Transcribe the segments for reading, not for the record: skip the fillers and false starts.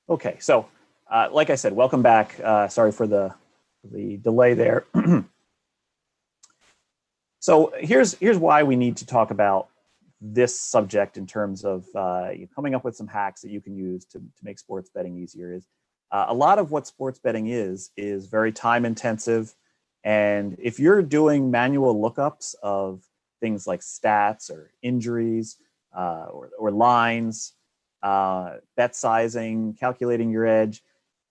Okay, so like I said, welcome back. Sorry for the delay there. So here's why we need to talk about this subject in terms of coming up with some hacks that you can use to make sports betting easier. Is a lot of what sports betting is very time intensive, and if you're doing manual lookups of things like stats or injuries or lines, bet sizing, calculating your edge,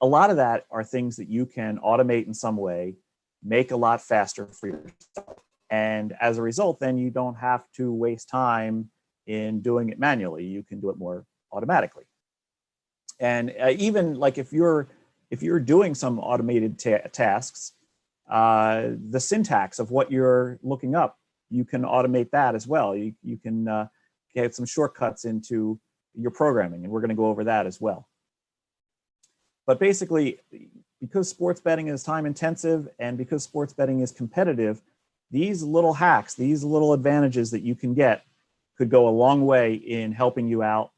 a lot of that are things that you can automate in some way, make a lot faster for yourself. And as a result, then you don't have to waste time in doing it manually. You can do it more automatically. And even like if you're doing some automated tasks, the syntax of what you're looking up, you can automate that as well. You can get some shortcuts into your programming, and we're going to go over that as well. But basically, because sports betting is time intensive and because sports betting is competitive, these little hacks, these little advantages that you can get could go a long way in helping you out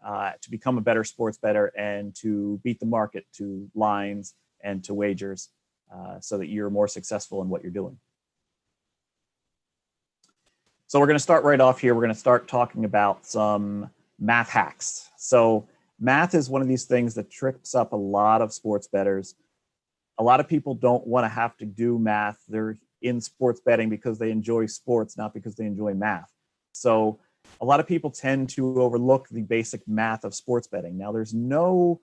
to become a better sports bettor and to beat the market to lines and to wagers so that you're more successful in what you're doing. So we're going to start right off here. We're going to start talking about some math hacks. So math is one of these things that trips up a lot of sports bettors. A lot of people don't want to have to do math. They're in sports betting because they enjoy sports, not because they enjoy math. So a lot of people tend to overlook the basic math of sports betting. Now, there's no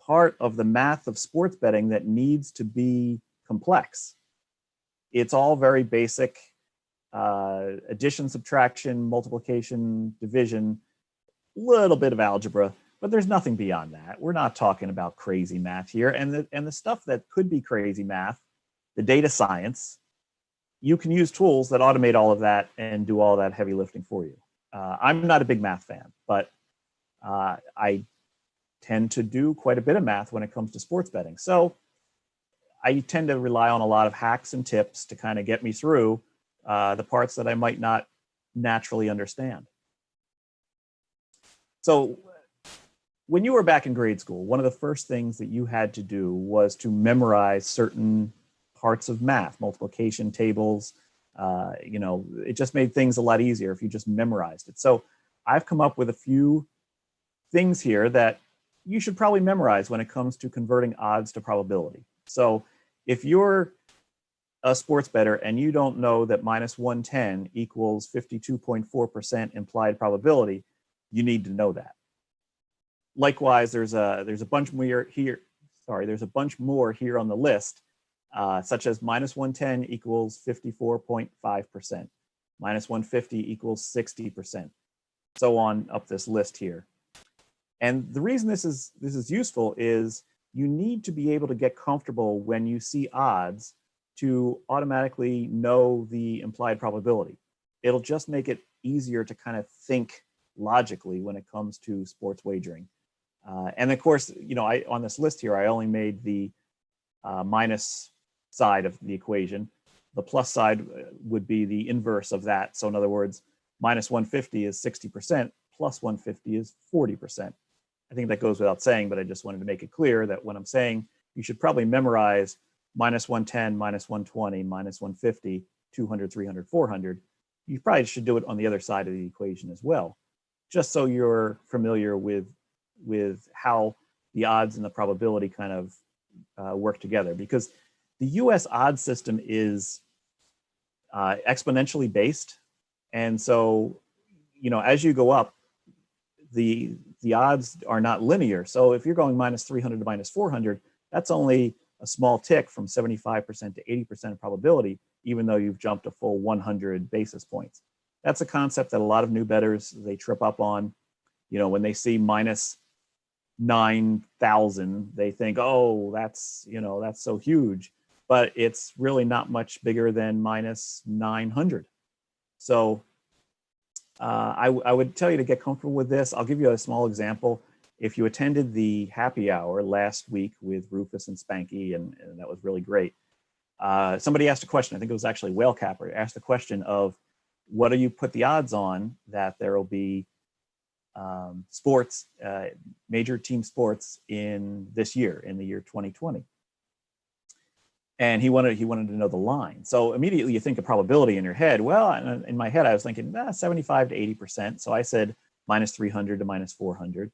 part of the math of sports betting that needs to be complex. It's all very basic. Addition, subtraction, multiplication, division, little bit of algebra, but there's nothing beyond that. We're not talking about crazy math here. And the stuff that could be crazy math, the data science, you can use tools that automate all of that and do all that heavy lifting for you. I'm not a big math fan, but I tend to do quite a bit of math when it comes to sports betting. So I tend to rely on a lot of hacks and tips to kind of get me through the parts that I might not naturally understand. So when you were back in grade school, one of the first things that you had to do was to memorize certain parts of math, multiplication tables. It just made things a lot easier if you just memorized it. So I've come up with a few things here that you should probably memorize when it comes to converting odds to probability. So if you're a sports bettor and you don't know that minus 110 equals 52.4% implied probability, you need to know that. Likewise, there's a bunch more here. There's a bunch more here on the list, such as minus 110 equals 54.5%, minus 150 equals 60%, so on up this list here. And the reason this is useful is you need to be able to get comfortable when you see odds to automatically know the implied probability. It'll just make it easier to kind of think logically when it comes to sports wagering. And of course, on this list here, I only made the minus side of the equation. The plus side would be the inverse of that. So in other words, minus 150 is 60%, plus 150 is 40%. I think that goes without saying, but I just wanted to make it clear that when I'm saying you should probably memorize minus 110, minus 120, minus 150, 200, 300, 400, you probably should do it on the other side of the equation as well, just so you're familiar with how the odds and the probability kind of work together. Because the US odds system is exponentially based. And so, as you go up, the odds are not linear. So if you're going minus 300 to minus 400, that's only a small tick from 75% to 80% probability, even though you've jumped a full 100 basis points. That's a concept that a lot of new bettors, they trip up on. When they see minus 9,000, they think, oh, that's so huge, but it's really not much bigger than minus 900. So I would tell you to get comfortable with this. I'll give you a small example. If you attended the happy hour last week with Rufus and Spanky, and that was really great, somebody asked a question. I think it was actually Whale Capper asked the question of, what do you put the odds on that there will be sports, major team sports in this year, in the year 2020. And he wanted to know the line. So immediately you think of probability in your head. Well, in my head, I was thinking 75 to 80%. So I said minus 300 to minus 400.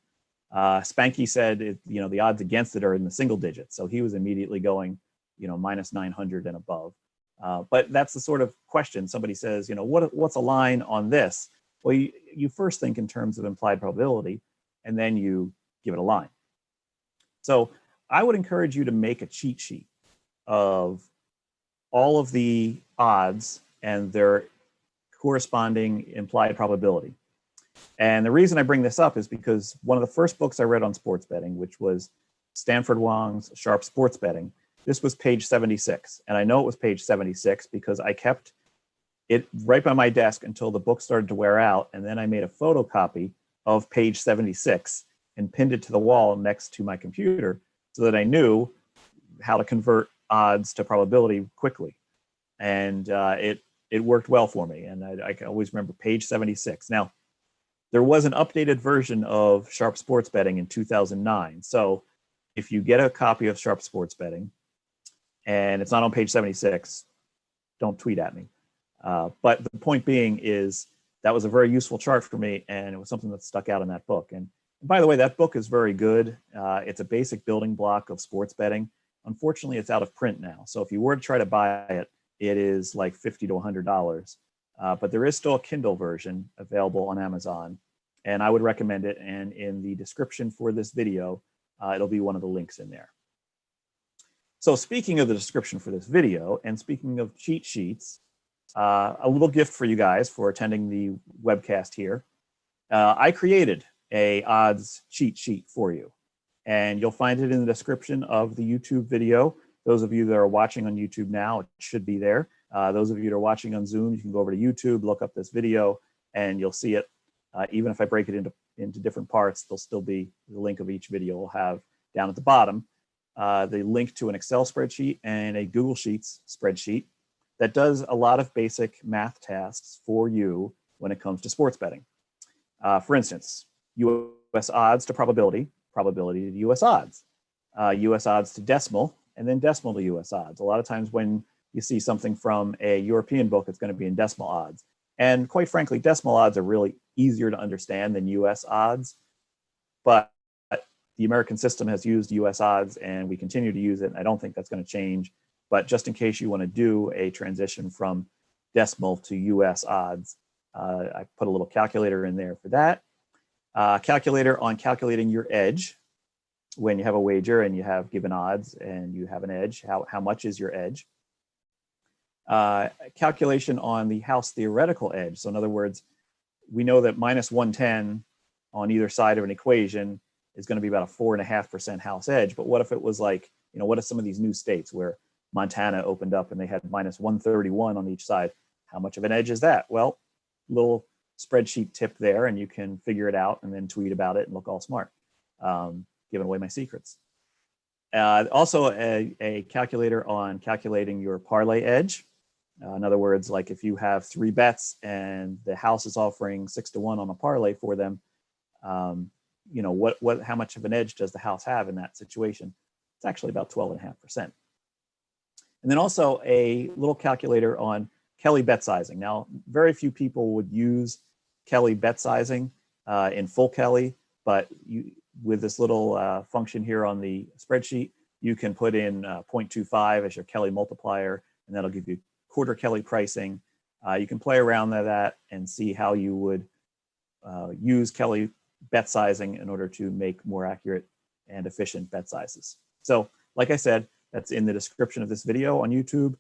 Spanky said, the odds against it are in the single digits. So he was immediately going, minus 900 and above. But that's the sort of question somebody says, what's a line on this? Well, you first think in terms of implied probability, and then you give it a line. So I would encourage you to make a cheat sheet of all of the odds and their corresponding implied probability. And the reason I bring this up is because one of the first books I read on sports betting, which was Stanford Wong's Sharp Sports Betting, this was page 76. And I know it was page 76 because I kept it right by my desk until the book started to wear out. And then I made a photocopy of page 76 and pinned it to the wall next to my computer so that I knew how to convert odds to probability quickly. And it worked well for me. And I can always remember page 76. Now, there was an updated version of Sharp Sports Betting in 2009. So if you get a copy of Sharp Sports Betting and it's not on page 76, don't tweet at me. But the point being is that was a very useful chart for me, and it was something that stuck out in that book. And by the way, that book is very good. It's a basic building block of sports betting. Unfortunately, it's out of print now. So if you were to try to buy it, it is like $50 to $100. But there is still a Kindle version available on Amazon, and I would recommend it. And in the description for this video, it'll be one of the links in there. So speaking of the description for this video, and speaking of cheat sheets, a little gift for you guys for attending the webcast here. I created a odds cheat sheet for you, and you'll find it in the description of the YouTube video. Those of you that are watching on YouTube now, it should be there. Those of you that are watching on Zoom, you can go over to YouTube, look up this video, and you'll see it. Even if I break it into different parts, there'll still be the link of each video we'll have down at the bottom. The link to an Excel spreadsheet and a Google Sheets spreadsheet that does a lot of basic math tasks for you when it comes to sports betting. For instance, US odds to probability, probability to US odds, US odds to decimal, and then decimal to US odds. A lot of times when you see something from a European book, it's going to be in decimal odds. And quite frankly, decimal odds are really easier to understand than US odds. But the American system has used US odds, and we continue to use it. And I don't think that's going to change. But just in case you want to do a transition from decimal to US odds, I put a little calculator in there for that. Calculator on calculating your edge. When you have a wager and you have given odds and you have an edge, how much is your edge? Calculation on the house theoretical edge. So in other words, we know that minus 110 on either side of an equation is going to be about a 4.5% house edge. But what if it was like, what if some of these new states where Montana opened up and they had minus 131 on each side? How much of an edge is that? Well, little spreadsheet tip there, and you can figure it out and then tweet about it and look all smart. Giving away my secrets. Also a calculator on calculating your parlay edge. In other words, like if you have 3 bets and the house is offering 6 to 1 on a parlay for them, how much of an edge does the house have in that situation? It's actually about 12.5%. And then also a little calculator on Kelly bet sizing. Now, very few people would use Kelly bet sizing in full Kelly, but with this little function here on the spreadsheet, you can put in 0.25 as your Kelly multiplier, and that'll give you quarter Kelly pricing. You can play around with that and see how you would use Kelly bet sizing in order to make more accurate and efficient bet sizes. So, like I said, that's in the description of this video on YouTube.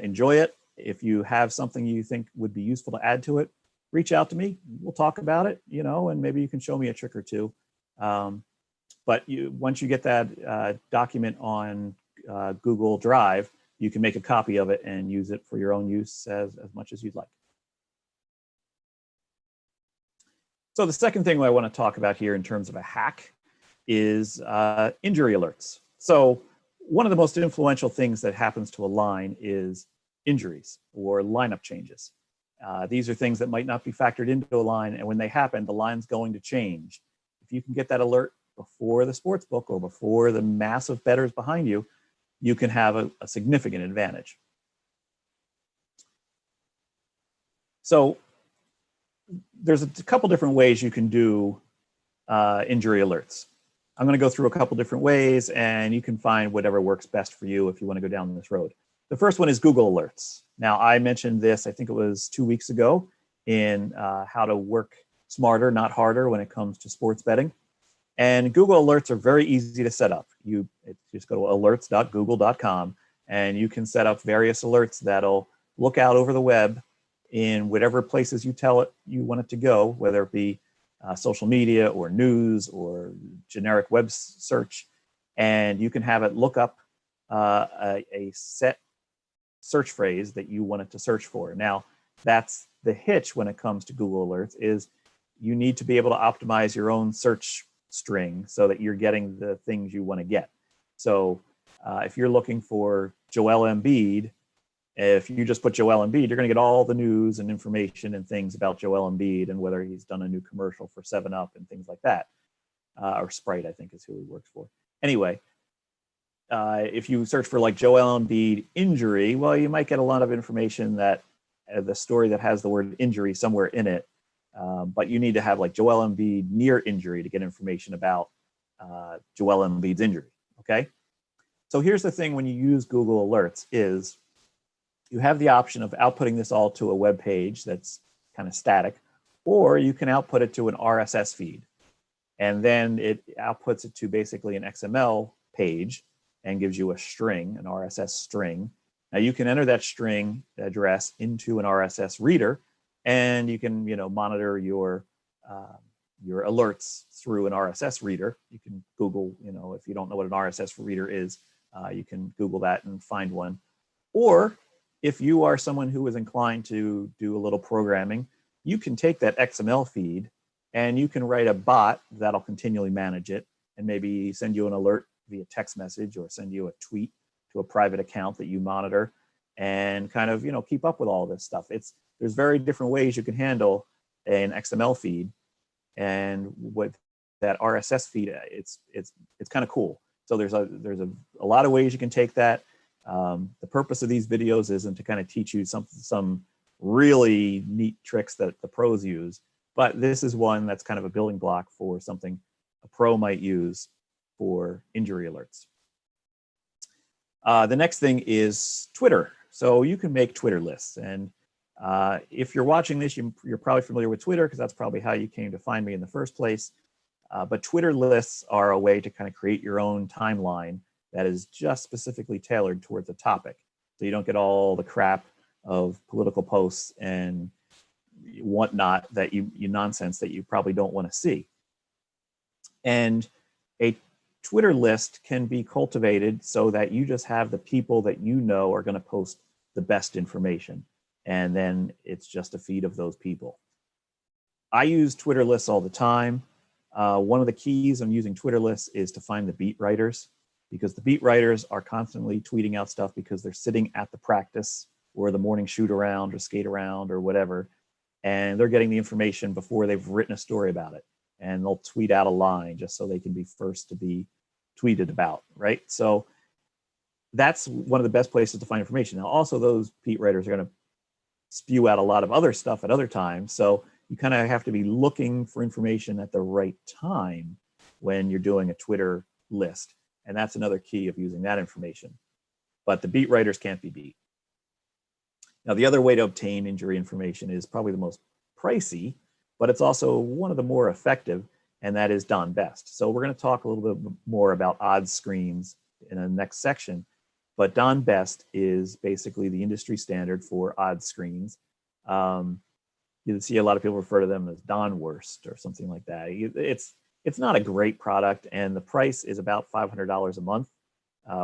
Enjoy it. If you have something you think would be useful to add to it, reach out to me. We'll talk about it, and maybe you can show me a trick or two. But once you get that document on Google Drive, you can make a copy of it and use it for your own use as much as you'd like. So the second thing I want to talk about here in terms of a hack is injury alerts. So one of the most influential things that happens to a line is injuries or lineup changes. These are things that might not be factored into a line, and when they happen, the line's going to change. If you can get that alert before the sports book or before the massive bettors behind you, you can have a significant advantage. So there's a couple different ways you can do injury alerts. I'm going to go through a couple different ways, and you can find whatever works best for you if you want to go down this road. The first one is Google Alerts. Now, I mentioned this, I think it was 2 weeks ago, in how to work smarter, not harder, when it comes to sports betting. And Google Alerts are very easy to set up. You just go to alerts.google.com, and you can set up various alerts that'll look out over the web in whatever places you tell it you want it to go, whether it be social media or news or generic web search. And you can have it look up a set search phrase that you want it to search for. Now, that's the hitch when it comes to Google Alerts, is you need to be able to optimize your own search string so that you're getting the things you want to get. So if you're looking for Joel Embiid, if you just put Joel Embiid, you're going to get all the news and information and things about Joel Embiid and whether he's done a new commercial for 7-Up and things like that. Or Sprite, I think is who he works for. Anyway, if you search for like Joel Embiid injury, well, you might get a lot of information that the story that has the word injury somewhere in it. But you need to have like Joel Embiid near injury to get information about Joel Embiid's injury, okay? So here's the thing when you use Google Alerts is you have the option of outputting this all to a web page that's kind of static, or you can output it to an RSS feed. And then it outputs it to basically an XML page and gives you a string, an RSS string. Now you can enter that string address into an RSS reader, and you can, monitor your alerts through an RSS reader. You can Google, if you don't know what an RSS reader is, you can Google that and find one. Or if you are someone who is inclined to do a little programming, you can take that XML feed and you can write a bot that'll continually manage it and maybe send you an alert via text message or send you a tweet to a private account that you monitor and kind of, keep up with all this stuff. There's very different ways you can handle an XML feed, and with that RSS feed, it's kind of cool. So there's a lot of ways you can take that. The purpose of these videos isn't to kind of teach you some really neat tricks that the pros use, but this is one that's kind of a building block for something a pro might use for injury alerts. The next thing is Twitter. So you can make Twitter lists, and if you're watching this, you're probably familiar with Twitter because that's probably how you came to find me in the first place. But Twitter lists are a way to kind of create your own timeline that is just specifically tailored towards a topic. So you don't get all the crap of political posts and whatnot that you nonsense that you probably don't want to see. And a Twitter list can be cultivated so that you just have the people that you know are going to post the best information. And then it's just a feed of those people. I use Twitter lists all the time. One of the keys on using Twitter lists is to find the beat writers, because the beat writers are constantly tweeting out stuff because they're sitting at the practice or the morning shoot around or skate around or whatever, and they're getting the information before they've written a story about it. And they'll tweet out a line just so they can be first to be tweeted about, right? So that's one of the best places to find information. Now, also those beat writers are going to spew out a lot of other stuff at other times. So you kind of have to be looking for information at the right time when you're doing a Twitter list. And that's another key of using that information. But the beat writers can't be beat. Now, the other way to obtain injury information is probably the most pricey, but it's also one of the more effective, and that is Don Best. So we're going to talk a little bit more about odds screens in the next section, but Don Best is basically the industry standard for odds screens. You see a lot of people refer to them as Don Worst or something like that. It's not a great product, and the price is about $500 a month,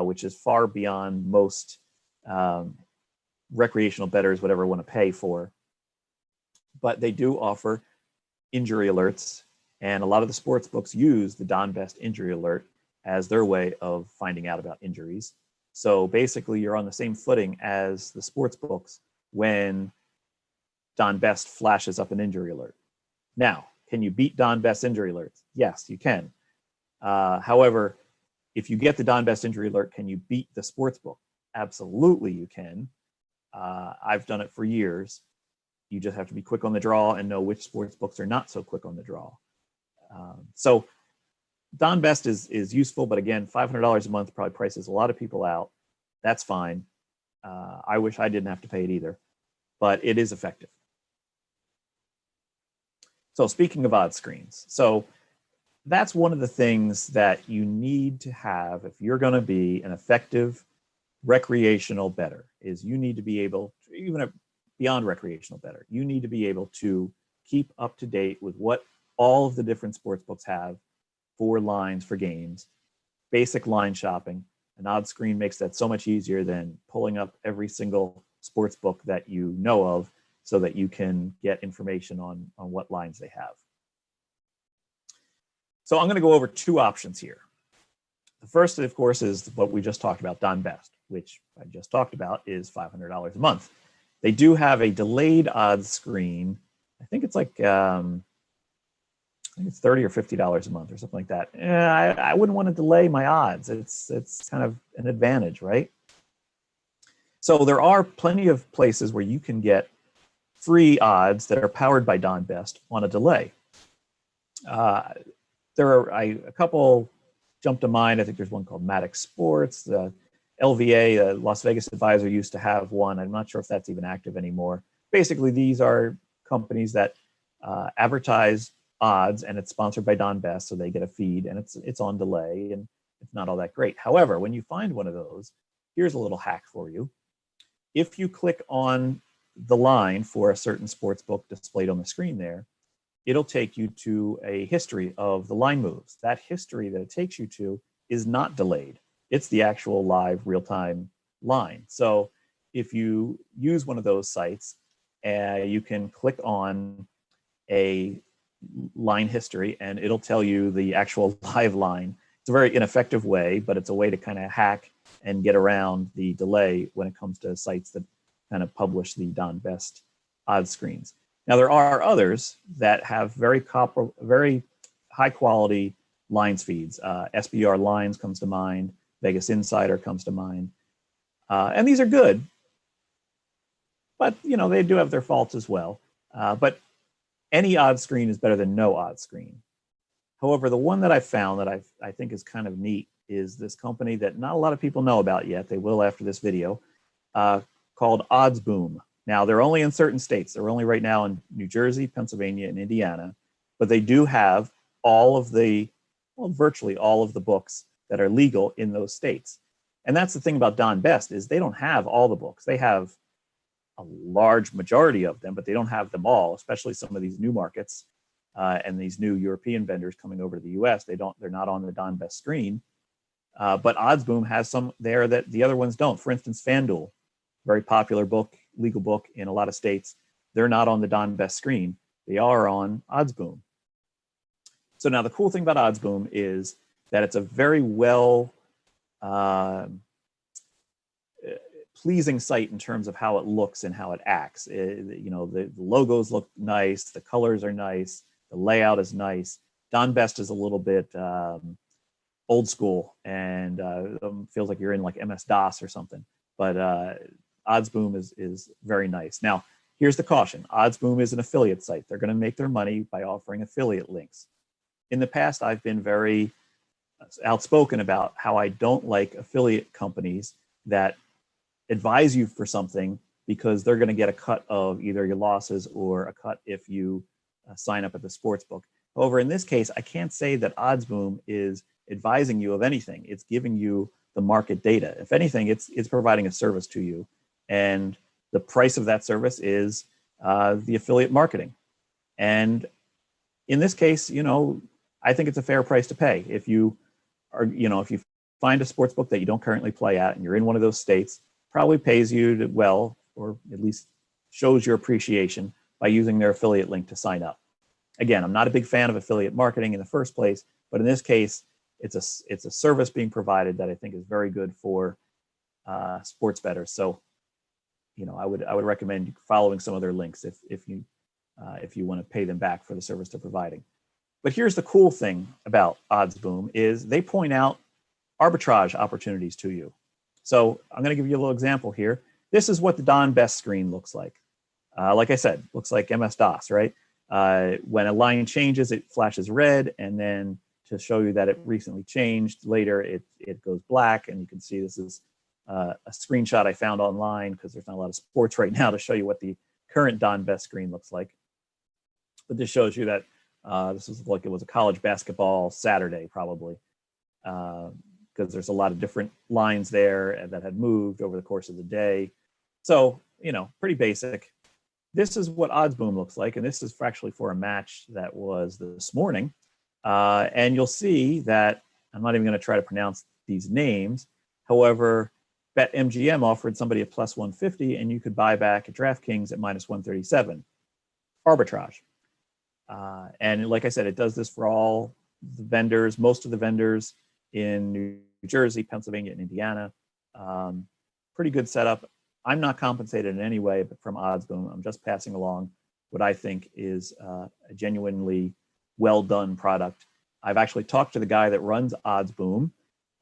which is far beyond most recreational bettors would ever want to pay for. But they do offer injury alerts, and a lot of the sports books use the Don Best injury alert as their way of finding out about injuries. So basically, you're on the same footing as the sports books when Don Best flashes up an injury alert. Now, can you beat Don Best injury alerts? Yes, you can. However, if you get the Don Best injury alert, can you beat the sportsbook? Absolutely, you can. I've done it for years. You just have to be quick on the draw and know which sports books are not so quick on the draw. So Don Best is useful, but again, $500 a month probably prices a lot of people out. That's fine. I wish I didn't have to pay it either, but it is effective. So speaking of odds screens, so that's one of the things that you need to have if you're going to be an effective recreational bettor, is you need to be able to, even beyond recreational bettor, you need to be able to keep up to date with what all of the different sports books have for lines for games, basic line shopping. An odds screen makes that so much easier than pulling up every single sports book that you know of so that you can get information on what lines they have. So I'm going to go over two options here. The first, of course, is what we just talked about, Don Best, which I just talked about is $500 a month. They do have a delayed odds screen. I think it's like I think it's $30 or $50 a month or something like that. I wouldn't want to delay my odds. It's kind of an advantage, right? So there are plenty of places where you can get free odds that are powered by Don Best on a delay. There are a couple jump to mind. I think there's one called Maddox Sports. The LVA, Las Vegas Advisor, used to have one. I'm not sure if that's even active anymore. Basically, these are companies that advertise odds, and it's sponsored by Don Best, so they get a feed, and it's on delay, and it's not all that great. However, when you find one of those, here's a little hack for you. If you click on the line for a certain sports book displayed on the screen there, it'll take you to a history of the line moves. That history that it takes you to is not delayed. It's the actual live real-time line. So if you use one of those sites, you can click on a line history and it'll tell you the actual live line. It's a very ineffective way, but it's a way to kind of hack and get around the delay when it comes to sites that kind of publish the Don Best odds screens. Now, there are others that have very high quality lines feeds. SBR Lines comes to mind. Vegas Insider comes to mind. And these are good, but they do have their faults as well. But any odds screen is better than no odds screen. However, the one that I found that I think is kind of neat is this company that not a lot of people know about yet. They will after this video, called Odds Boom. Now, they're only in certain states. They're only right now in New Jersey, Pennsylvania, and Indiana, but they do have virtually all of the books that are legal in those states. And that's the thing about Don Best, is they don't have all the books. They have a large majority of them, but they don't have them all, especially some of these new markets and these new European vendors coming over to the US. They're not on the Don Best screen. But Odds Boom has some there that the other ones don't. For instance, FanDuel, very popular book, legal book in a lot of states. They're not on the Don Best screen. They are on Odds Boom. So now the cool thing about Odds Boom is that it's a very well pleasing site in terms of how it looks and how it acts. The logos look nice, the colors are nice, the layout is nice. Don Best is a little bit old school and feels like you're in like MS-DOS or something. But Odds Boom is very nice. Now, here's the caution. Odds Boom is an affiliate site. They're going to make their money by offering affiliate links. In the past, I've been very outspoken about how I don't like affiliate companies that advise you for something because they're going to get a cut of either your losses or a cut if you sign up at the sports book. However, in this case, I can't say that Odds Boom is advising you of anything. It's giving you the market data. If anything, it's providing a service to you. And the price of that service is the affiliate marketing. And in this case, I think it's a fair price to pay. If you find a sports book that you don't currently play at and you're in one of those states, probably pays you to, well, or at least shows your appreciation by using their affiliate link to sign up. Again, I'm not a big fan of affiliate marketing in the first place, but in this case, it's a service being provided that I think is very good for sports bettors. So I would recommend following some of their links if you want to pay them back for the service they're providing. But here's the cool thing about OddsBoom is they point out arbitrage opportunities to you. So I'm going to give you a little example here. This is what the Don Best screen looks like. Like I said, looks like MS-DOS, right? When a line changes, it flashes red, and then to show you that it recently changed later, it goes black, and you can see this is a screenshot I found online because there's not a lot of sports right now to show you what the current Don Best screen looks like. But this shows you that this was like it was a college basketball Saturday, probably, because there's a lot of different lines there that had moved over the course of the day. So, pretty basic. This is what OddsBoom looks like, and this is actually for a match that was this morning. And you'll see that I'm not even going to try to pronounce these names. However, BetMGM offered somebody a plus 150, and you could buy back at DraftKings at minus 137. Arbitrage. And like I said, it does this for all the vendors, most of the vendors in New Jersey, Pennsylvania, and Indiana. Pretty good setup. I'm not compensated in any way but from OddsBoom. I'm just passing along what I think is a genuinely well done product. I've actually talked to the guy that runs OddsBoom,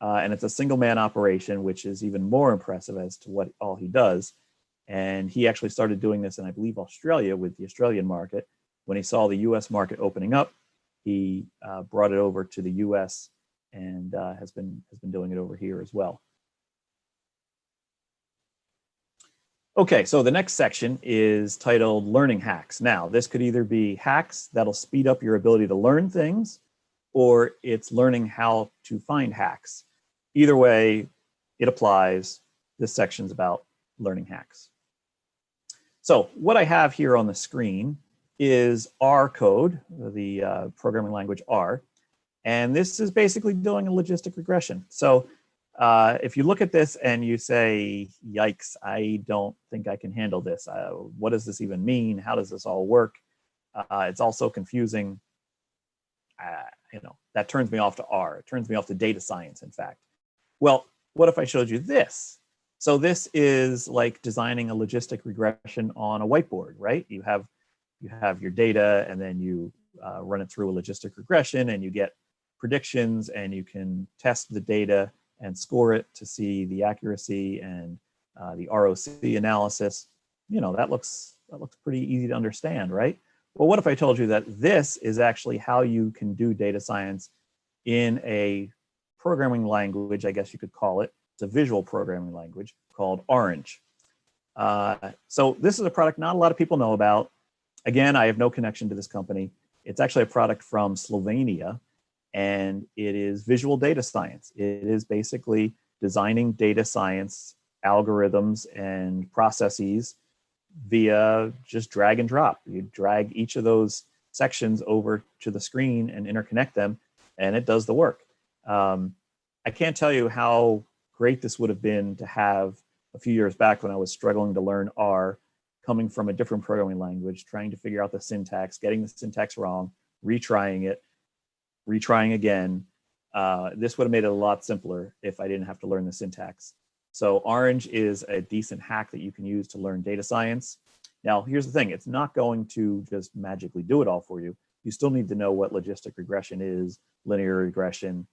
and it's a single man operation, which is even more impressive as to what all he does. And he actually started doing this in, I believe, Australia with the Australian market. When he saw the US market opening up, he brought it over to the US and has been doing it over here as well. Okay, so the next section is titled Learning Hacks. Now, this could either be hacks that'll speed up your ability to learn things, or it's learning how to find hacks. Either way, it applies. This section's about learning hacks. So what I have here on the screen is R code, the programming language R. And this is basically doing a logistic regression. So if you look at this and you say, yikes, I don't think I can handle this. What does this even mean? How does this all work? It's all so confusing. That turns me off to R. It turns me off to data science, in fact. Well, what if I showed you this? So this is like designing a logistic regression on a whiteboard, right? You have your data, and then you run it through a logistic regression, and you get predictions, and you can test the data and score it to see the accuracy and the ROC analysis. That looks pretty easy to understand, right? Well, what if I told you that this is actually how you can do data science in a programming language, I guess you could call it. It's a visual programming language called Orange. So this is a product not a lot of people know about. Again, I have no connection to this company. It's actually a product from Slovenia, and it is visual data science. It is basically designing data science algorithms and processes via just drag and drop. You drag each of those sections over to the screen and interconnect them, and it does the work. I can't tell you how great this would have been to have a few years back when I was struggling to learn R, coming from a different programming language, trying to figure out the syntax, getting the syntax wrong, retrying it, retrying again. This would have made it a lot simpler if I didn't have to learn the syntax. So Orange is a decent hack that you can use to learn data science. Now, here's the thing. It's not going to just magically do it all for you. You still need to know what logistic regression is, linear regression,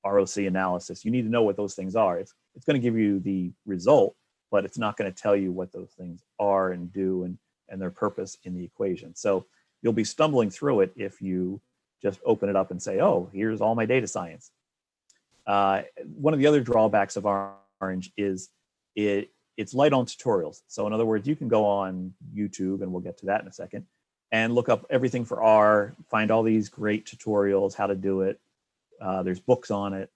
ROC analysis. You need to know what those things are. It's going to give you the result, but it's not going to tell you what those things are and do and their purpose in the equation. So you'll be stumbling through it if you just open it up and say, oh, here's all my data science. One of the other drawbacks of Orange is it's light on tutorials. So in other words, you can go on YouTube, and we'll get to that in a second, and look up everything for R, find all these great tutorials, how to do it. There's books on it.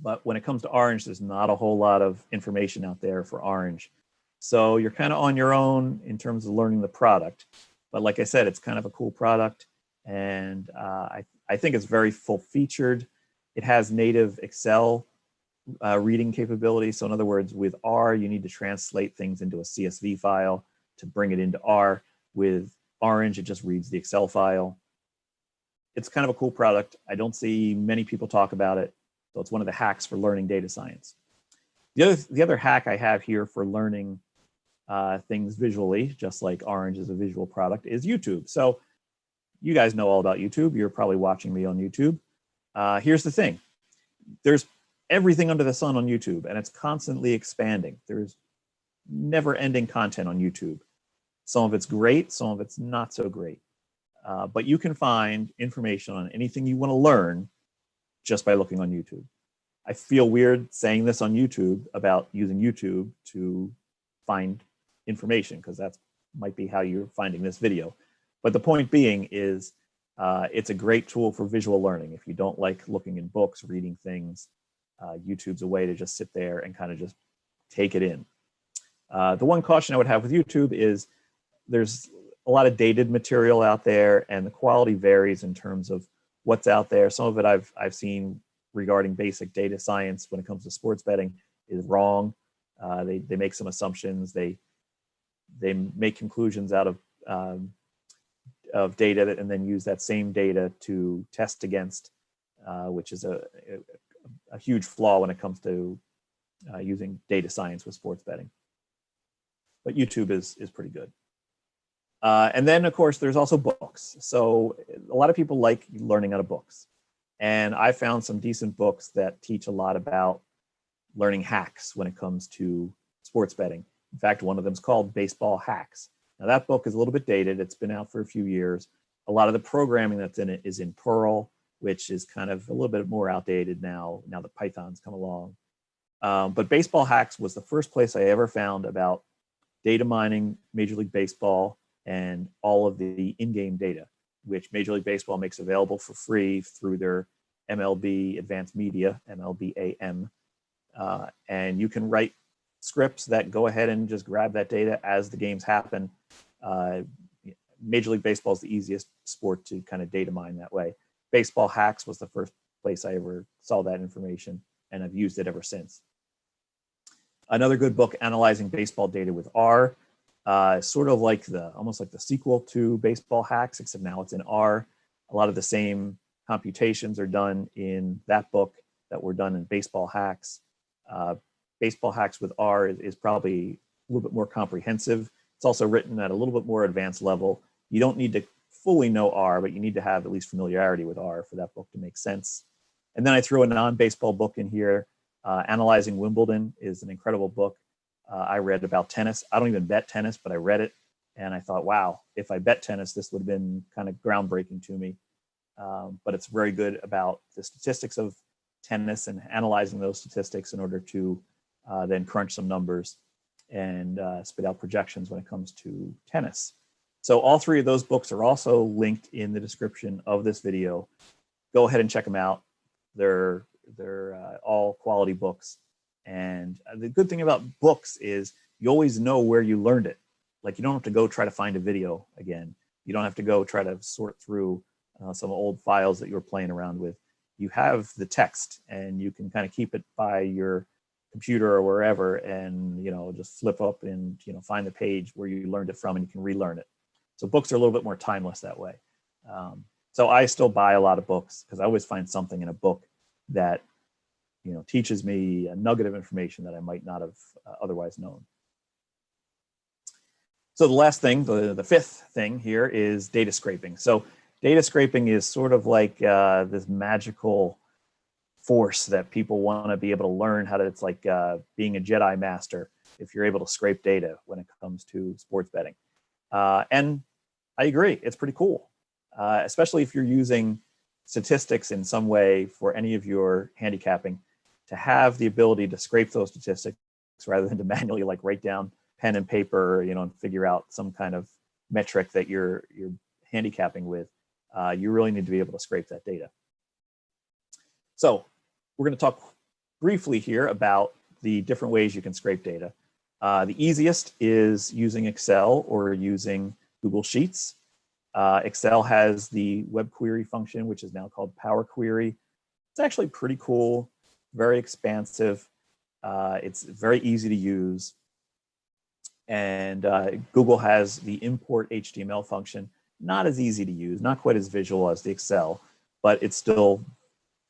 But when it comes to Orange, there's not a whole lot of information out there for Orange. So you're kind of on your own in terms of learning the product. But like I said, it's kind of a cool product. And I think it's very full-featured. It has native Excel reading capability. So in other words, with R, you need to translate things into a CSV file to bring it into R. With Orange, it just reads the Excel file. It's kind of a cool product. I don't see many people talk about it. So it's one of the hacks for learning data science. The other hack I have here for learning things visually, just like Orange is a visual product, is YouTube. So you guys know all about YouTube. You're probably watching me on YouTube. Here's the thing. There's everything under the sun on YouTube, and it's constantly expanding. There's never-ending content on YouTube. Some of it's great, some of it's not so great. But you can find information on anything you want to learn just by looking on YouTube. I feel weird saying this on YouTube about using YouTube to find information, because that might be how you're finding this video. But the point being is it's a great tool for visual learning. If you don't like looking in books, reading things, YouTube's a way to just sit there and kind of just take it in. The one caution I would have with YouTube is there's a lot of dated material out there, and the quality varies in terms of what's out there. Some of it I've seen regarding basic data science when it comes to sports betting is wrong. They make some assumptions. They make conclusions out of data and then use that same data to test against, which is a huge flaw when it comes to using data science with sports betting. But YouTube is pretty good. And then, of course, there's also books. So a lot of people like learning out of books. And I found some decent books that teach a lot about learning hacks when it comes to sports betting. In fact, one of them is called Baseball Hacks. Now, that book is a little bit dated. It's been out for a few years. A lot of the programming that's in it is in Perl, which is kind of a little bit more outdated now that Python's come along. But Baseball Hacks was the first place I ever found about data mining Major League Baseball and all of the in-game data, which Major League Baseball makes available for free through their MLB Advanced Media, MLBAM. And you can write scripts that go ahead and just grab that data as the games happen. Major League Baseball is the easiest sport to kind of data mine that way. Baseball Hacks was the first place I ever saw that information, and I've used it ever since. Another good book, Analyzing Baseball Data with R, sort of like almost like the sequel to Baseball Hacks, except now it's in R. A lot of the same computations are done in that book that were done in Baseball Hacks. Baseball Hacks with R is probably a little bit more comprehensive. It's also written at a little bit more advanced level. You don't need to fully know R, but you need to have at least familiarity with R for that book to make sense. And then I threw a non-baseball book in here. Analyzing Wimbledon is an incredible book. I read about tennis. I don't even bet tennis, but I read it. And I thought, wow, if I bet tennis, this would have been kind of groundbreaking to me. But it's very good about the statistics of tennis and analyzing those statistics in order to then crunch some numbers and spit out projections when it comes to tennis. So all three of those books are also linked in the description of this video. Go ahead and check them out. They're all quality books. And the good thing about books is you always know where you learned it. Like, you don't have to go try to find a video again. You don't have to go try to sort through some old files that you were playing around with. You have the text, and you can kind of keep it by your computer or wherever, and just flip up and find the page where you learned it from, and you can relearn it. So books are a little bit more timeless that way. So I still buy a lot of books because I always find something in a book that teaches me a nugget of information that I might not have otherwise known. So the last thing, the fifth thing here, is data scraping. So data scraping is sort of like this magical force that people want to be able to learn how to. It's like being a Jedi master if you're able to scrape data when it comes to sports betting. And I agree, it's pretty cool, especially if you're using statistics in some way for any of your handicapping, to have the ability to scrape those statistics rather than to manually write down pen and paper, and figure out some kind of metric that you're handicapping with. You really need to be able to scrape that data. So we're going to talk briefly here about the different ways you can scrape data. The easiest is using Excel or using Google Sheets. Excel has the web query function, which is now called Power Query. It's actually pretty cool, very expansive. It's very easy to use. And Google has the import HTML function. Not as easy to use, not quite as visual as the Excel, but it's still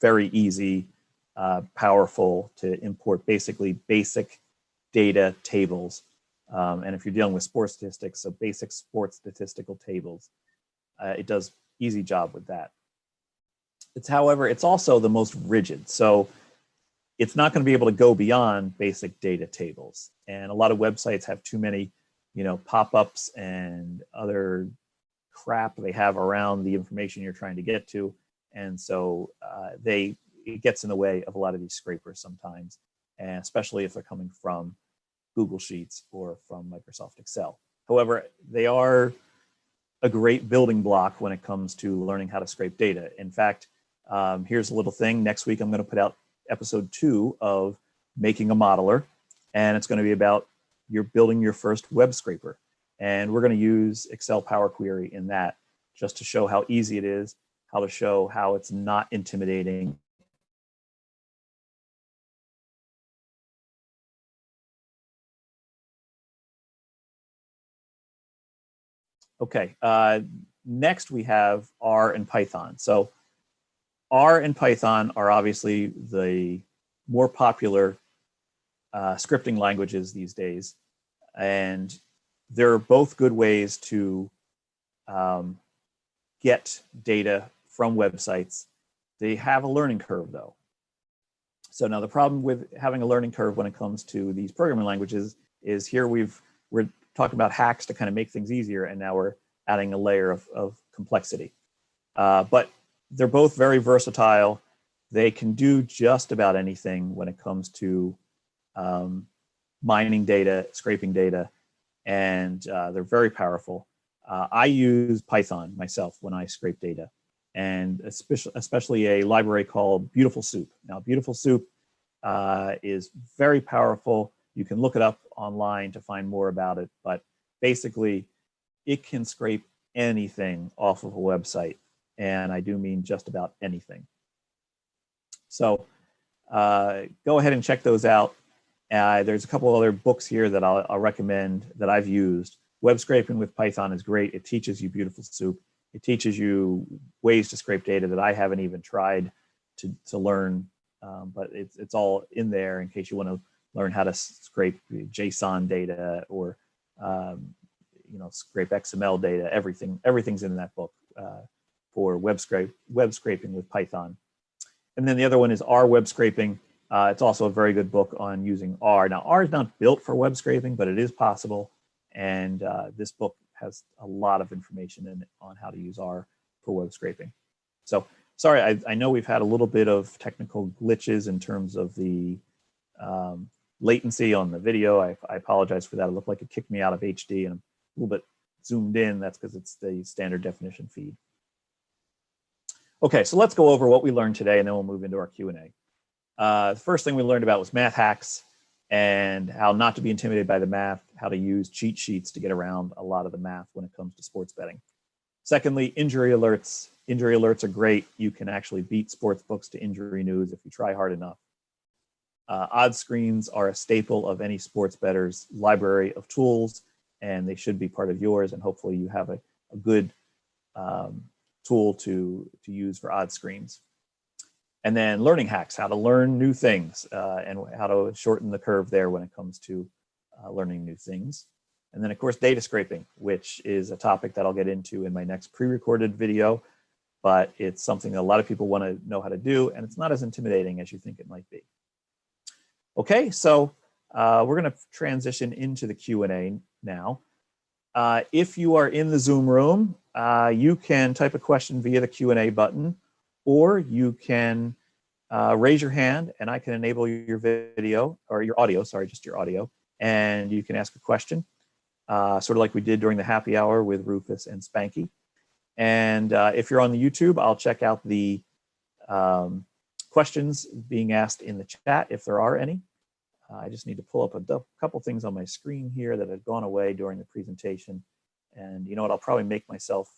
very easy, powerful to import basically basic data tables And if you're dealing with sports statistics, so basic sports statistical tables, it does easy job with that. However, it's also the most rigid. So it's not going to be able to go beyond basic data tables. And a lot of websites have too many, pop-ups and other crap they have around the information you're trying to get to. And so it gets in the way of a lot of these scrapers sometimes, and especially if they're coming from Google Sheets or from Microsoft Excel. However, they are a great building block when it comes to learning how to scrape data. In fact, here's a little thing. Next week, I'm going to put out episode 2 of Making a Modeler, and it's going to be about you're building your first web scraper. And we're going to use Excel Power Query in that just to show how easy it is, how to show how it's not intimidating. Okay, next we have R and Python. So R and Python are obviously the more popular scripting languages these days. And they're both good ways to get data from websites. They have a learning curve though. So now the problem with having a learning curve when it comes to these programming languages is here we're talking about hacks to kind of make things easier, and now we're adding a layer of complexity. But they're both very versatile. They can do just about anything when it comes to mining data, scraping data, and they're very powerful. I use Python myself when I scrape data, and especially a library called Beautiful Soup. Now, Beautiful Soup is very powerful. You can look it up online to find more about it, but basically it can scrape anything off of a website, and I do mean just about anything. So go ahead and check those out. There's a couple other books here that I'll recommend that I've used. Web scraping with Python is great. It teaches you Beautiful Soup. It teaches you ways to scrape data that I haven't even tried to learn, but it's all in there in case you want to learn how to scrape JSON data or scrape XML data. Everything's in that book for web scraping with Python. And then the other one is R web scraping. It's also a very good book on using R. Now, R is not built for web scraping, but it is possible. And this book has a lot of information in it on how to use R for web scraping. So, sorry, I know we've had a little bit of technical glitches in terms of the latency on the video. I apologize for that. It looked like it kicked me out of HD, and I'm a little bit zoomed in. That's because it's the standard definition feed. Okay, so let's go over what we learned today, and then we'll move into our Q&A. The first thing we learned about was math hacks and how not to be intimidated by the math, how to use cheat sheets to get around a lot of the math when it comes to sports betting. Secondly, injury alerts. Injury alerts are great. You can actually beat sports books to injury news if you try hard enough. Odds screens are a staple of any sports bettor's library of tools, and they should be part of yours, and hopefully you have a good tool to use for odds screens. And then learning hacks, how to learn new things and how to shorten the curve there when it comes to learning new things. And then, of course, data scraping, which is a topic that I'll get into in my next pre-recorded video, but it's something that a lot of people want to know how to do, and it's not as intimidating as you think it might be. Okay, so we're going to transition into the Q&A now. If you are in the Zoom room, you can type a question via the Q&A button, or you can raise your hand and I can enable your video or your audio, sorry, just your audio, and you can ask a question, sort of like we did during the happy hour with Rufus and Spanky. And if you're on the YouTube, I'll check out the questions being asked in the chat if there are any. I just need to pull up a couple things on my screen here that had gone away during the presentation. And you know what, I'll probably make myself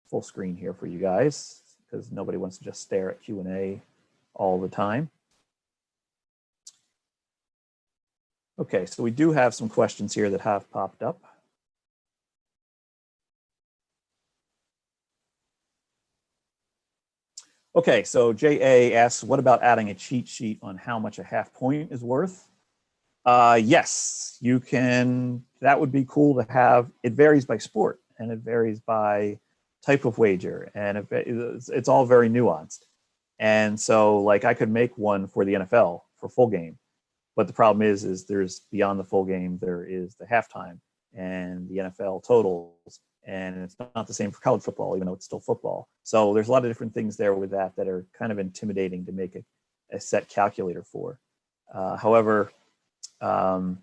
full screen here for you guys because nobody wants to just stare at Q&A all the time. Okay, so we do have some questions here that have popped up. Okay, so JA asks, what about adding a cheat sheet on how much a half point is worth? Yes, you can. That would be cool to have. It varies by sport and it varies by type of wager, and it's all very nuanced. And so, like, I could make one for the NFL for full game, but the problem is there's beyond the full game, there is the halftime and the NFL totals, and it's not the same for college football, even though it's still football. So there's a lot of different things there with that are kind of intimidating to make a set calculator for. However, um,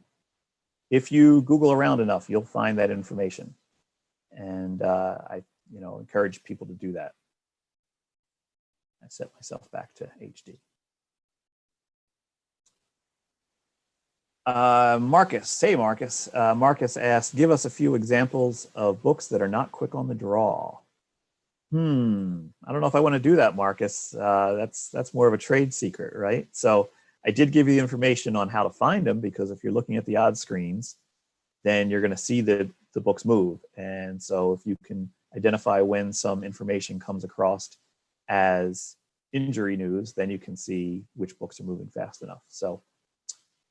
if you Google around enough, you'll find that information, and I, encourage people to do that. I set myself back to HD. Marcus, hey Marcus. Marcus asked, give us a few examples of books that are not quick on the draw. I don't know if I want to do that, Marcus. That's more of a trade secret, right? So I did give you the information on how to find them, because if you're looking at the odds screens, then you're going to see the books move. And so if you can identify when some information comes across as injury news, then you can see which books are moving fast enough. So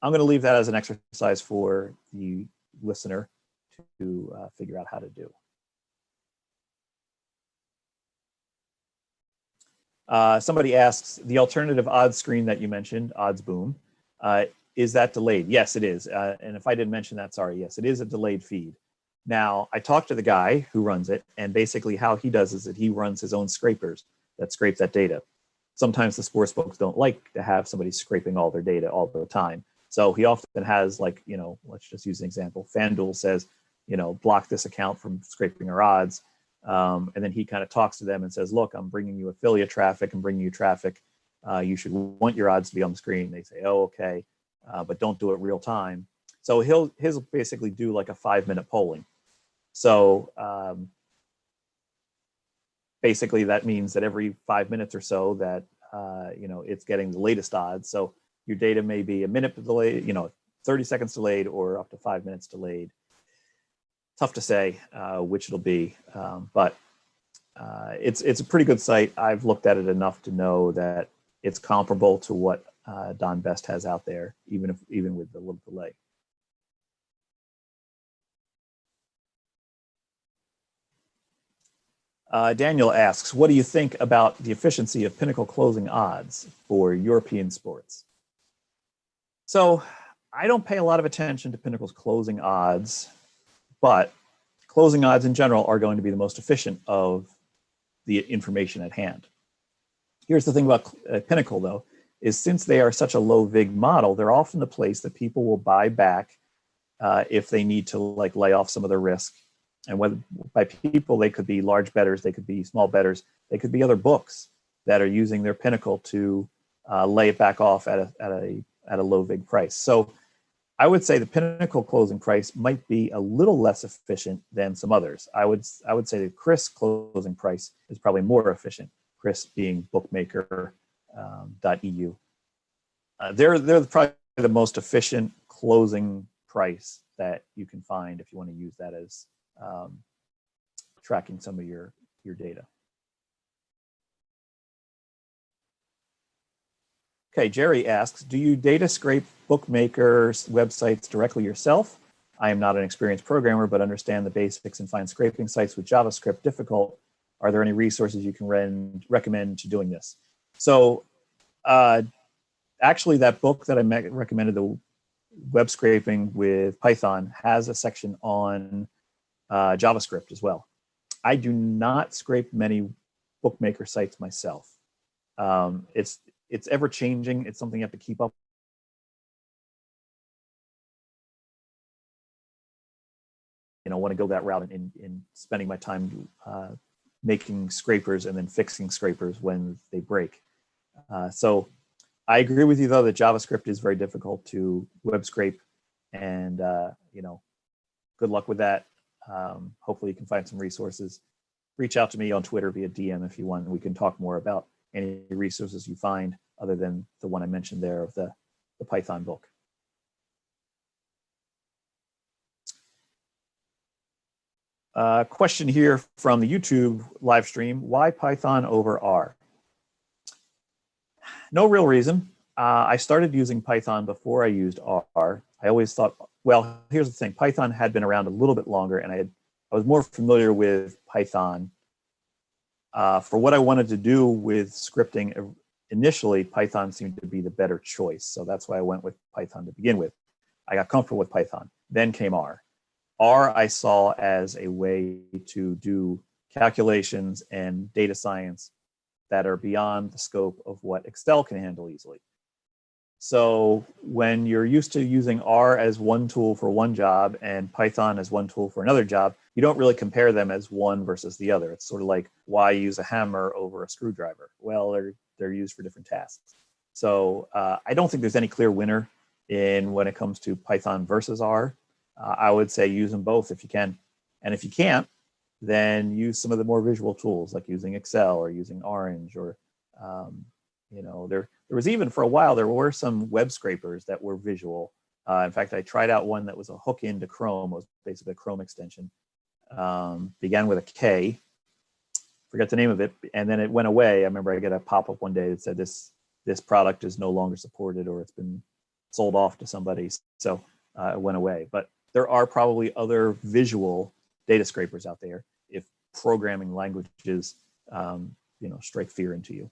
I'm going to leave that as an exercise for the listener to figure out how to do. Somebody asks, the alternative odds screen that you mentioned, Odds Boom, is that delayed? Yes, it is. And if I didn't mention that, sorry. Yes, it is a delayed feed. Now, I talked to the guy who runs it, and basically how he does is that he runs his own scrapers that scrape that data. Sometimes the sports books don't like to have somebody scraping all their data all the time. So he often has, like, let's just use an example. FanDuel says, block this account from scraping our odds. And then he kind of talks to them and says, look, I'm bringing you affiliate traffic. I'm bringing you traffic. You should want your odds to be on the screen. They say, oh, okay, but don't do it real time. So he'll basically do like a 5-minute polling. So basically that means that every 5 minutes or so that, it's getting the latest odds. So your data may be a minute delayed, 30 seconds delayed, or up to 5 minutes delayed. Tough to say which it'll be, but it's a pretty good site. I've looked at it enough to know that it's comparable to what Don Best has out there, even with the little delay. Daniel asks, what do you think about the efficiency of Pinnacle closing odds for European sports? So I don't pay a lot of attention to Pinnacle's closing odds, but closing odds in general are going to be the most efficient of the information at hand. Here's the thing about Pinnacle, though, is since they are such a low VIG model, they're often the place that people will buy back if they need to lay off some of their risk. And whether by people, they could be large bettors, they could be small bettors, they could be other books that are using their Pinnacle to lay it back off at a low VIG price. So I would say the Pinnacle closing price might be a little less efficient than some others. I would say the Chris closing price is probably more efficient. Chris being bookmaker.eu. They're probably the most efficient closing price that you can find if you want to use that as tracking some of your data. Okay, Jerry asks, do you data scrape bookmakers' websites directly yourself? I am not an experienced programmer, but understand the basics and find scraping sites with JavaScript difficult. Are there any resources you can recommend to doing this? So actually, that book that I recommended, the web scraping with Python, has a section on JavaScript as well. I do not scrape many bookmaker sites myself. It's ever changing. It's something you have to keep up. Want to go that route in spending my time making scrapers and then fixing scrapers when they break. So I agree with you, though, that JavaScript is very difficult to web scrape, and good luck with that. Hopefully you can find some resources. Reach out to me on Twitter via DM if you want, and we can talk more about any resources you find other than the one I mentioned there of the Python book. Question here from the YouTube live stream: why Python over R? No real reason. I started using Python before I used R. I always thought, well, here's the thing. Python had been around a little bit longer, and I was more familiar with Python. For what I wanted to do with scripting, initially, Python seemed to be the better choice. So that's why I went with Python to begin with. I got comfortable with Python. Then came R. R I saw as a way to do calculations and data science that are beyond the scope of what Excel can handle easily. So when you're used to using R as one tool for one job and Python as one tool for another job, you don't really compare them as one versus the other. It's sort of like, why use a hammer over a screwdriver? Well, they're used for different tasks. So I don't think there's any clear winner in when it comes to Python versus R. I would say use them both if you can. And if you can't, then use some of the more visual tools like using Excel or using Orange or, there was even for a while, there were some web scrapers that were visual. In fact, I tried out one that was a hook into Chrome. It was basically a Chrome extension. Began with a K, forget the name of it, and then it went away. I remember I got a pop-up one day that said this product is no longer supported or it's been sold off to somebody. So it went away. But there are probably other visual data scrapers out there if programming languages strike fear into you.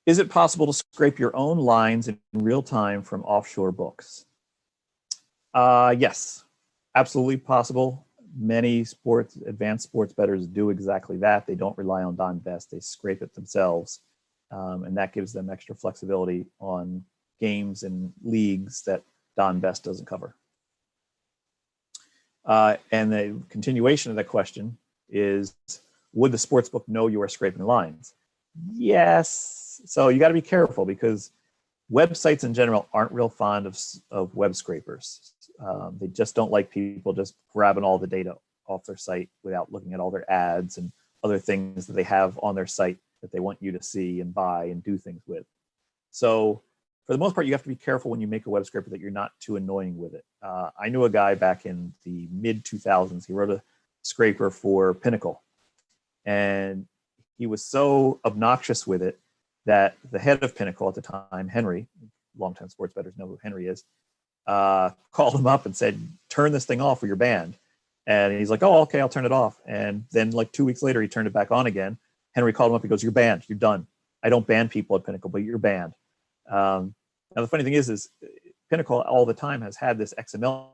Is it possible to scrape your own lines in real time from offshore books? Yes, absolutely possible. Many advanced sports bettors do exactly that. They don't rely on Don Best. They scrape it themselves. And that gives them extra flexibility on games and leagues that Don Best doesn't cover. And the continuation of that question is, would the sportsbook know you are scraping lines? Yes. So you got to be careful because websites in general aren't real fond of web scrapers. They just don't like people just grabbing all the data off their site without looking at all their ads and other things that they have on their site that they want you to see and buy and do things with. So for the most part, you have to be careful when you make a web scraper that you're not too annoying with it. I knew a guy back in the mid 2000s. He wrote a scraper for Pinnacle, and he was so obnoxious with it that the head of Pinnacle at the time, Henry, longtime sports bettors know who Henry is, called him up and said, turn this thing off or you're banned. And he's like, oh, okay, I'll turn it off. And then like 2 weeks later, he turned it back on again. Henry called him up. He goes, you're banned. You're done. I don't ban people at Pinnacle, but you're banned. Now, the funny thing is Pinnacle all the time has had this XML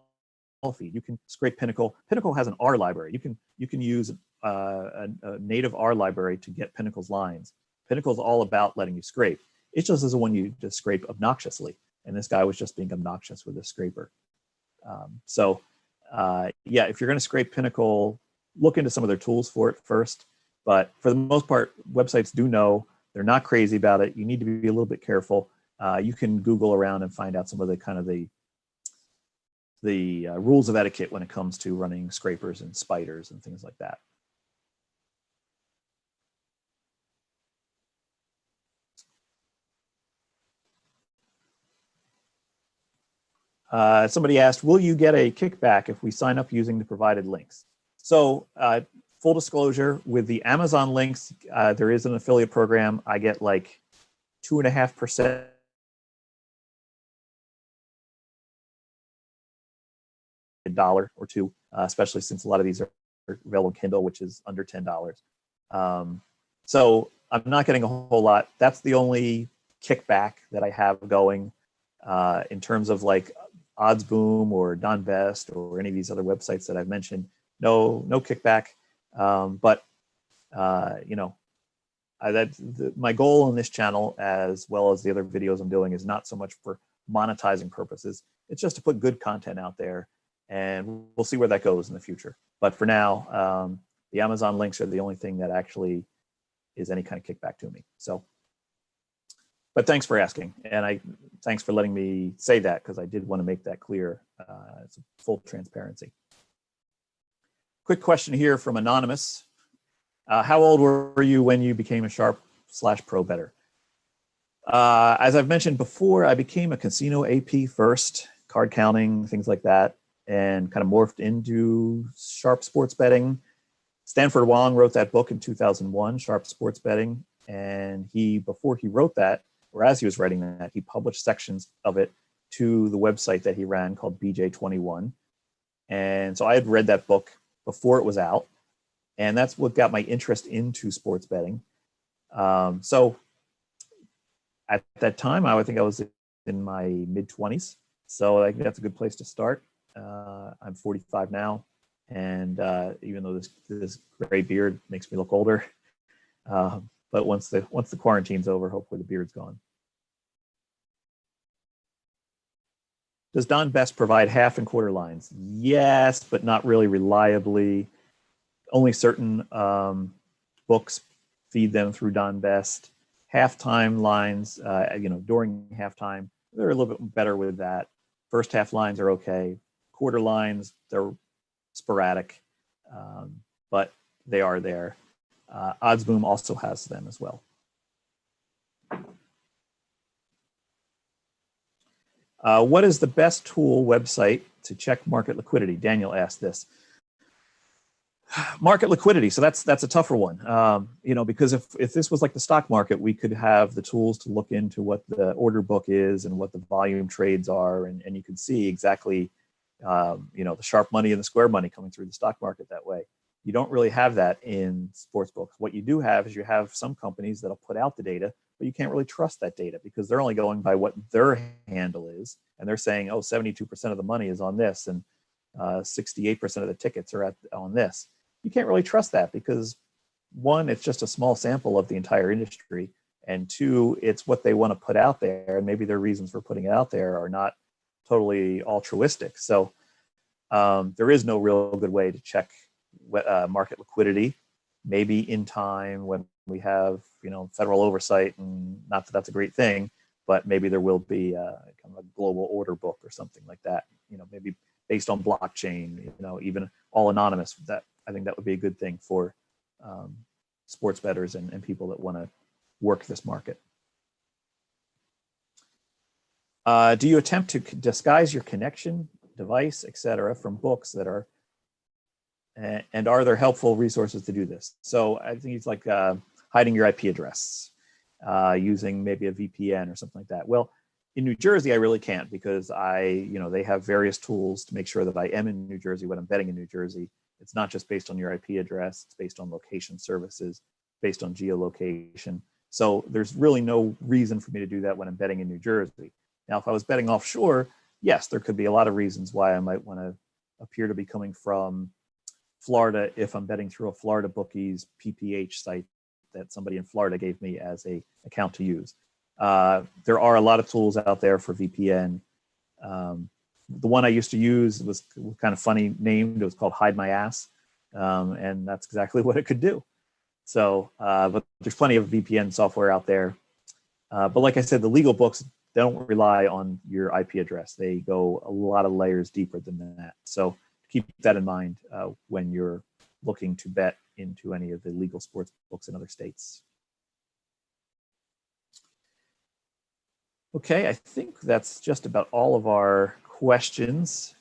feed. You can scrape Pinnacle. Pinnacle has an R library. You can use a native R library to get Pinnacle's lines. Pinnacle is all about letting you scrape. It just doesn't want you to scrape obnoxiously. And this guy was just being obnoxious with a scraper. Yeah, if you're going to scrape Pinnacle, look into some of their tools for it first. But for the most part, websites do know. They're not crazy about it. You need to be a little bit careful. You can Google around and find out some of the rules of etiquette when it comes to running scrapers and spiders and things like that. Somebody asked, will you get a kickback if we sign up using the provided links? So full disclosure, with the Amazon links, there is an affiliate program. I get like 2.5% $1 or $2, especially since a lot of these are available on Kindle, which is under $10. So I'm not getting a whole lot. That's the only kickback that I have going in terms of like Odds Boom or Don Best or any of these other websites that I've mentioned. No kickback. My goal on this channel, as well as the other videos I'm doing, is not so much for monetizing purposes. It's just to put good content out there, and we'll see where that goes in the future. But for now, the Amazon links are the only thing that actually is any kind of kickback to me. So, but thanks for asking, and thanks for letting me say that, because I did want to make that clear. It's full transparency. Quick question here from Anonymous. How old were you when you became a sharp/pro bettor? As I've mentioned before, I became a casino AP first, card counting, things like that, and kind of morphed into sharp sports betting Stanford Wong wrote that book in 2001, Sharp Sports Betting. And before he wrote that, or as he was writing that, he published sections of it to the website that he ran called BJ21. And so I had read that book before it was out. And that's what got my interest into sports betting. So at that time, I would think I was in my mid-20s. So I think that's a good place to start. I'm 45 now. And even though this gray beard makes me look older, but once the quarantine's over, hopefully the beard's gone. Does Don Best provide half and quarter lines? Yes, but not really reliably. Only certain books feed them through Don Best. Halftime lines, during halftime, they're a little bit better with that. First half lines are okay. Quarter lines, they're sporadic, but they are there. OddsBoom also has them as well. What is the best tool website to check market liquidity? Daniel asked this. Market liquidity. So that's a tougher one, because if this was like the stock market, we could have the tools to look into what the order book is and what the volume trades are, and you can see exactly, the sharp money and the square money coming through the stock market that way. You don't really have that in sports books. What you do have is you have some companies that'll put out the data, but you can't really trust that data because they're only going by what their handle is, and they're saying, 72% of the money is on this, and 68% of the tickets are on this. You can't really trust that because, one, it's just a small sample of the entire industry, and two, it's what they want to put out there, and maybe their reasons for putting it out there are not totally altruistic. So there is no real good way to check market liquidity. Maybe in time when we have federal oversight, and not that that's a great thing, but maybe there will be kind of a global order book or something like that. Maybe based on blockchain. Even all anonymous. That I think that would be a good thing for sports bettors and people that want to work this market. Do you attempt to disguise your connection, device, etc., from books that are, and are there helpful resources to do this? So I think it's like hiding your IP address, using maybe a VPN or something like that. Well, in New Jersey, I really can't because they have various tools to make sure that I am in New Jersey when I'm betting in New Jersey. It's not just based on your IP address, it's based on location services, based on geolocation. So there's really no reason for me to do that when I'm betting in New Jersey. Now, if I was betting offshore, yes, there could be a lot of reasons why I might want to appear to be coming from Florida if I'm betting through a Florida bookies PPH site that somebody in Florida gave me as a account to use. There are a lot of tools out there for VPN. The one I used to use was kind of funny named. It was called Hide My Ass, and that's exactly what it could do. So, but there's plenty of VPN software out there. But like I said, the legal books don't rely on your IP address. They go a lot of layers deeper than that. So keep that in mind when you're looking to bet into any of the legal sports books in other states. Okay, I think that's just about all of our questions.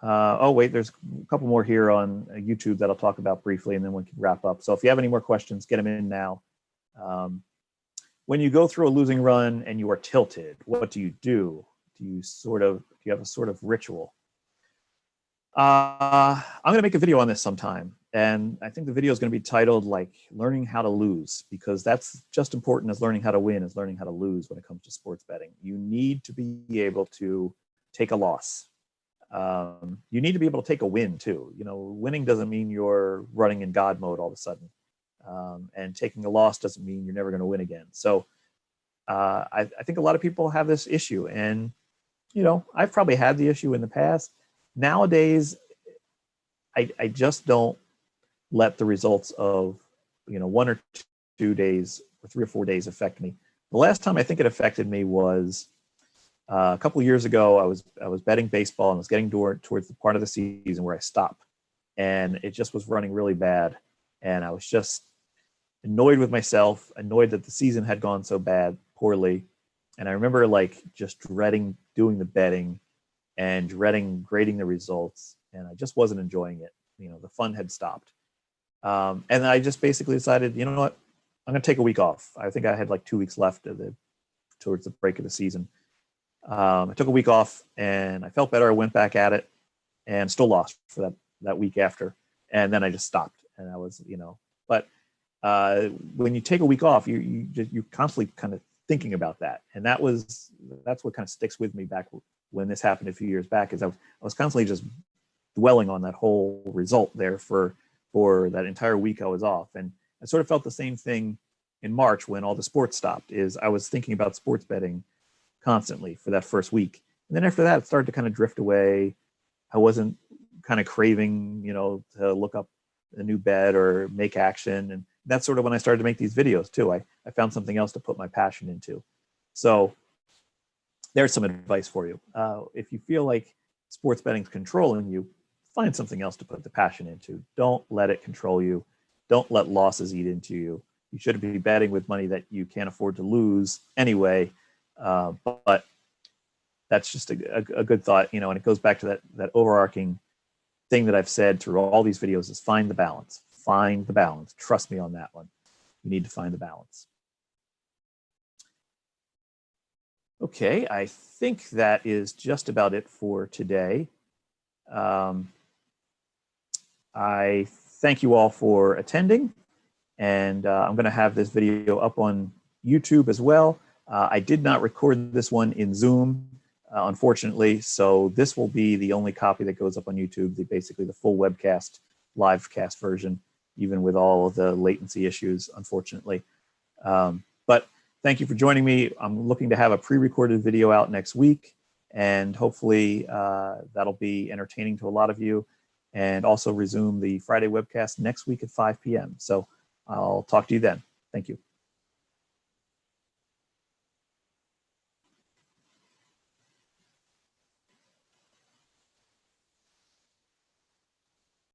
Oh, wait, there's a couple more here on YouTube that I'll talk about briefly, and then we can wrap up. So if you have any more questions, get them in now. When you go through a losing run and you are tilted, what do you do? Do you have a sort of ritual? I'm going to make a video on this sometime, and I think the video is going to be titled like learning how to lose, because that's just important as learning how to win is learning how to lose when it comes to sports betting. You need to be able to take a loss. You need to be able to take a win too. Winning doesn't mean you're running in God mode all of a sudden, and taking a loss doesn't mean you're never going to win again. So I think a lot of people have this issue, and I've probably had the issue in the past. Nowadays, I just don't let the results of 1 or 2 days or 3 or 4 days affect me. The last time I think it affected me was a couple of years ago. I was betting baseball and was getting towards the part of the season where I stop, and it just was running really bad, and I was just annoyed with myself, annoyed that the season had gone so poorly, and I remember just dreading doing the betting and dreading grading the results, and I just wasn't enjoying it. The fun had stopped. And then I just basically decided, you know what, I'm going to take a week off. I think I had like 2 weeks left towards the break of the season. I took a week off and I felt better. I went back at it and still lost for that week after. And then I just stopped. And I was, but when you take a week off, you're constantly kind of thinking about that. And that's what kind of sticks with me back when this happened a few years back, is I was constantly just dwelling on that whole result there for that entire week I was off. And I sort of felt the same thing in March when all the sports stopped. Is I was thinking about sports betting constantly for that first week. And then after that, it started to kind of drift away. I wasn't kind of craving, to look up a new bet or make action. And that's sort of when I started to make these videos too. I found something else to put my passion into. So there's some advice for you. If you feel like sports betting's controlling you, find something else to put the passion into. Don't let it control you. Don't let losses eat into you. You should be betting with money that you can't afford to lose anyway. But that's just a good thought, and it goes back to that overarching thing that I've said through all these videos is find the balance. Find the balance. Trust me on that one. You need to find the balance. Okay, I think that is just about it for today. I thank you all for attending, and I'm going to have this video up on YouTube as well. I did not record this one in Zoom, unfortunately, so this will be the only copy that goes up on YouTube, basically the full webcast, live cast version, even with all of the latency issues, unfortunately. But thank you for joining me. I'm looking to have a pre-recorded video out next week, and hopefully that'll be entertaining to a lot of you, and also resume the Friday webcast next week at 5 p.m. So I'll talk to you then. Thank you.